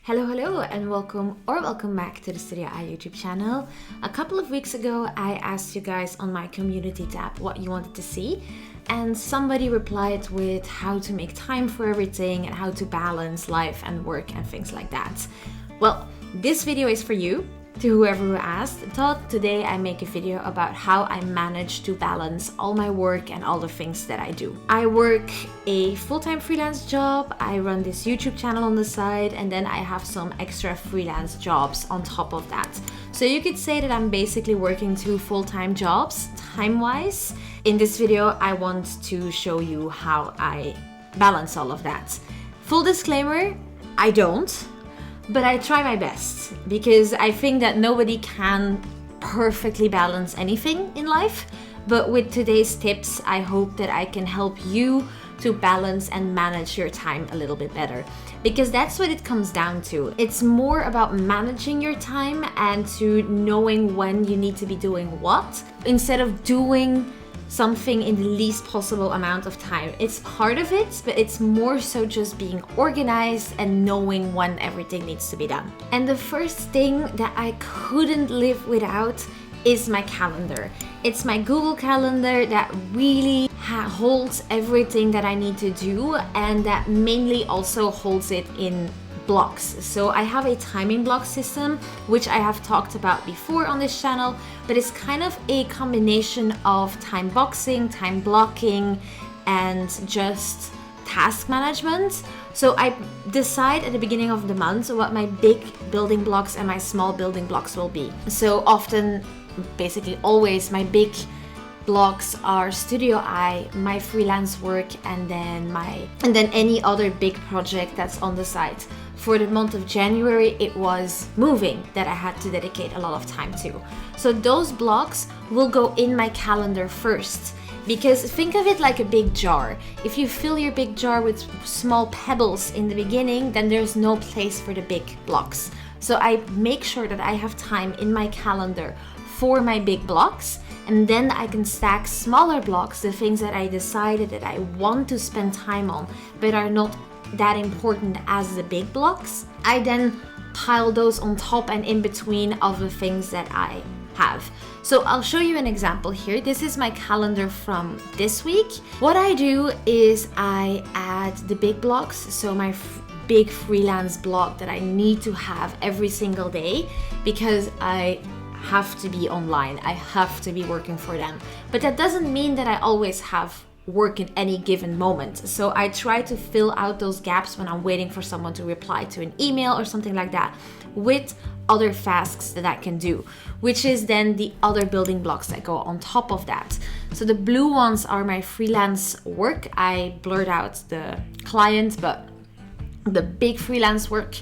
Hello, and welcome back to the Studio I YouTube channel. A couple of weeks ago, I asked you guys on my community tab what you wanted to see, and somebody replied with how to make time for everything and how to balance life and work and things like that. Well, this video is for you. To whoever who asked, thought today I make a video about how I manage to balance all my work and all the things that I do. I work a full-time freelance job, I run this YouTube channel on the side, and then I have some extra freelance jobs on top of that. So you could say that I'm basically working two full-time jobs, time-wise. In this video, I want to show you how I balance all of that. Full disclaimer, I don't. But I try my best because I think that nobody can perfectly balance anything in life. But with today's tips, I hope that I can help you to balance and manage your time a little bit better. Because that's what it comes down to. It's more about managing your time and to knowing when you need to be doing what, instead of doing something in the least possible amount of time. It's part of it, but it's more so just being organized and knowing when everything needs to be done. And the first thing that I couldn't live without is my calendar. It's my Google Calendar that really holds everything that I need to do, and that mainly also holds it in blocks. So I have a timing block system, which I have talked about before on this channel, but it's kind of a combination of time boxing, time blocking, and just task management. So I decide at the beginning of the month what my big building blocks and my small building blocks will be. So often, basically always, my big blocks are Studio I, my freelance work, and then any other big project that's on the side. For the month of January, it was moving that I had to dedicate a lot of time to. So those blocks will go in my calendar first, because think of it like a big jar. If you fill your big jar with small pebbles in the beginning, then there's no place for the big blocks. So I make sure that I have time in my calendar for my big blocks, and then I can stack smaller blocks, the things that I decided that I want to spend time on but are not that important as the big blocks. I then pile those on top and in between of the things that I have. So I'll show you an example here. This is my calendar from this week. What I do is I add the big blocks, so my big freelance block that I need to have every single day, because I have to be online, I have to be working for them. But that doesn't mean that I always have work in any given moment. So I try to fill out those gaps when I'm waiting for someone to reply to an email or something like that with other tasks that I can do, which is then the other building blocks that go on top of that. So the blue ones are my freelance work. I blurred out the client, but the big freelance work.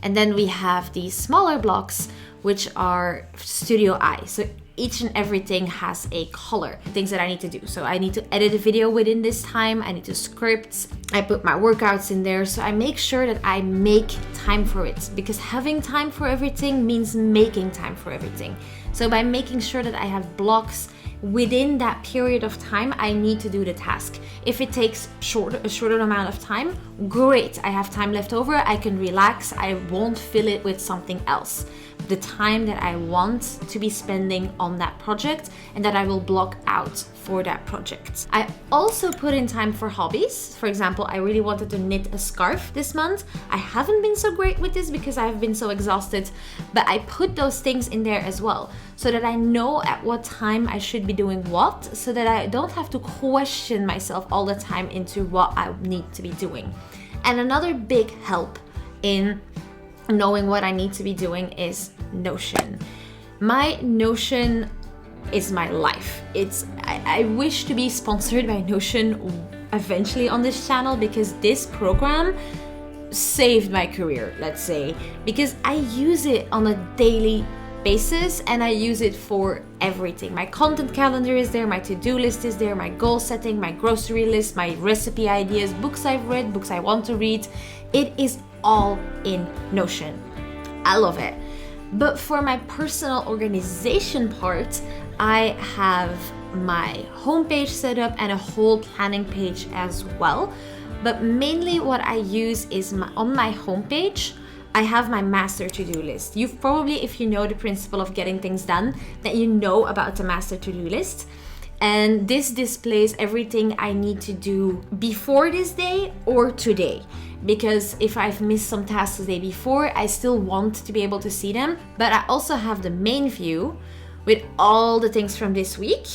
And then we have these smaller blocks, which are Studio I. So each and everything has a color, things that I need to do. So I need to edit a video within this time, I need to script, I put my workouts in there. So I make sure that I make time for it, because having time for everything means making time for everything. So by making sure that I have blocks within that period of time, I need to do the task. If it takes a shorter amount of time, great, I have time left over, I can relax, I won't fill it with something else. The time that I want to be spending on that project and that I will block out for that project. I also put in time for hobbies. For example, I really wanted to knit a scarf this month. I haven't been so great with this because I've been so exhausted, but I put those things in there as well, so that I know at what time I should be doing what, so that I don't have to question myself all the time into what I need to be doing. And another big help in knowing what I need to be doing is Notion. My Notion is my life. I wish to be sponsored by Notion eventually on this channel, because this program saved my career, let's say, because I use it on a daily basis and I use it for everything. My content calendar is there, my to-do list is there, my goal setting, my grocery list, my recipe ideas, books I've read, books I want to read. It is all in Notion. I love it. But for my personal organization part, I have my homepage set up and a whole planning page as well. But mainly what I use is on my homepage, I have my master to-do list. You've probably, if you know the principle of getting things done, that you know about the master to-do list. And this displays everything I need to do before this day or today. Because if I've missed some tasks the day before, I still want to be able to see them. But I also have the main view with all the things from this week.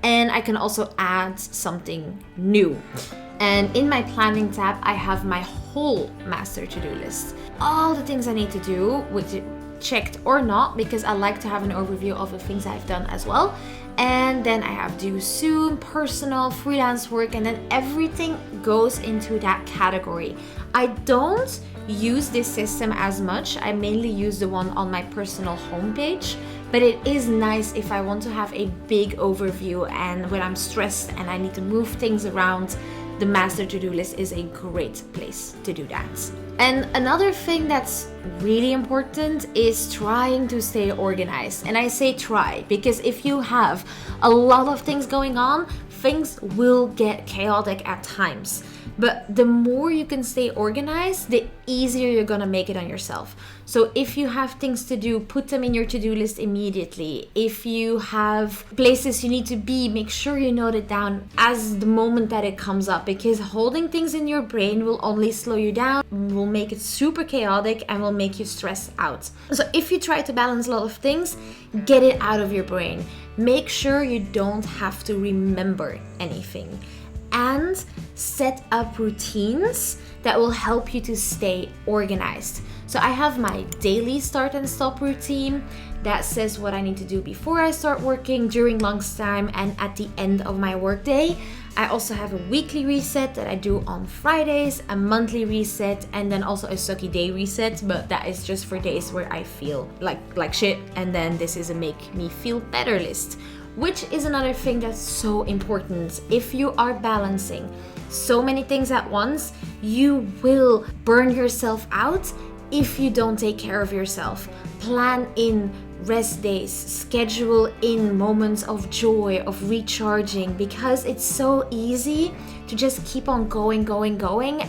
And I can also add something new. And in my planning tab, I have my whole master to-do list. All the things I need to do, which checked or not, because I like to have an overview of the things I've done as well. And then I have due soon, personal, freelance work, and then everything goes into that category. I don't use this system as much. I mainly use the one on my personal homepage, but it is nice if I want to have a big overview and when I'm stressed and I need to move things around. The master to-do list is a great place to do that. And another thing that's really important is trying to stay organized. And I say try because if you have a lot of things going on, things will get chaotic at times. But the more you can stay organized, the easier you're gonna make it on yourself. So if you have things to do, put them in your to-do list immediately. If you have places you need to be, make sure you note it down as the moment that it comes up, because holding things in your brain will only slow you down, will make it super chaotic, and will make you stress out. So if you try to balance a lot of things, get it out of your brain. Make sure you don't have to remember anything. And set up routines that will help you to stay organized. So I have my daily start and stop routine that says what I need to do before I start working, during lunchtime, and at the end of my workday. I also have a weekly reset that I do on Fridays, a monthly reset, and then also a sucky day reset, but that is just for days where I feel like shit, and then this is a make me feel better list. Which is another thing that's so important. If you are balancing so many things at once, you will burn yourself out if you don't take care of yourself. Plan in rest days, schedule in moments of joy, of recharging, because it's so easy to just keep on going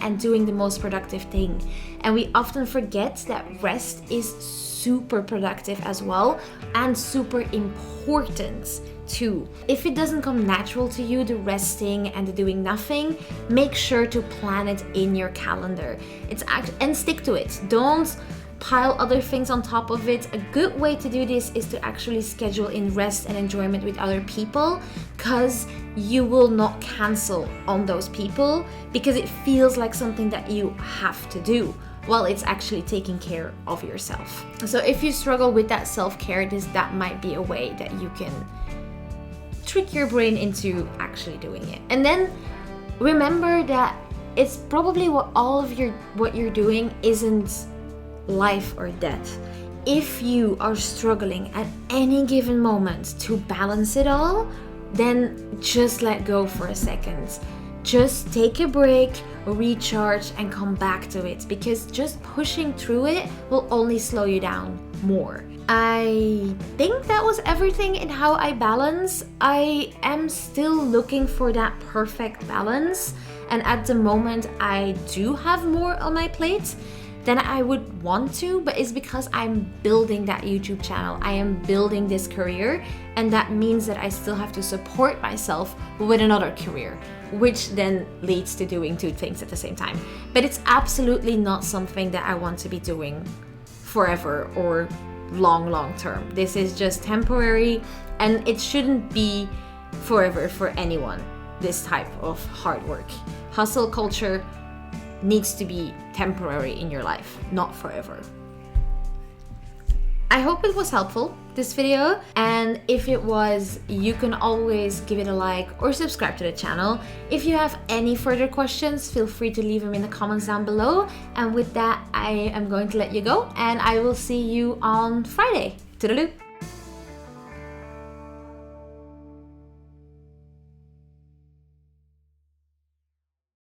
and doing the most productive thing. And we often forget that rest is super productive as well and super important too. If it doesn't come natural to you, the resting and the doing nothing, make sure to plan it in your calendar. And stick to it. Don't pile other things on top of it. A good way to do this is to actually schedule in rest and enjoyment with other people, because you will not cancel on those people because it feels like something that you have to do, while it's actually taking care of yourself. So if you struggle with that self-care, that might be a way that you can trick your brain into actually doing it. And then remember that it's probably what you're doing isn't life or death. If you are struggling at any given moment to balance it all, then just let go for a second. Just take a break, recharge, and come back to it, because just pushing through it will only slow you down more. I think that was everything in how I balance. I am still looking for that perfect balance, and at the moment I do have more on my plate than I would want to, but it's because I'm building that YouTube channel. I am building this career, and that means that I still have to support myself with another career, which then leads to doing two things at the same time. But it's absolutely not something that I want to be doing forever or long term. This is just temporary, and it shouldn't be forever for anyone, this type of hard work. Hustle culture needs to be temporary in your life, not forever. I hope it was helpful, this video, and if it was, you can always give it a like or subscribe to the channel. If you have any further questions, feel free to leave them in the comments down below. And with that, I am going to let you go, and I will see you on Friday. Toodaloo!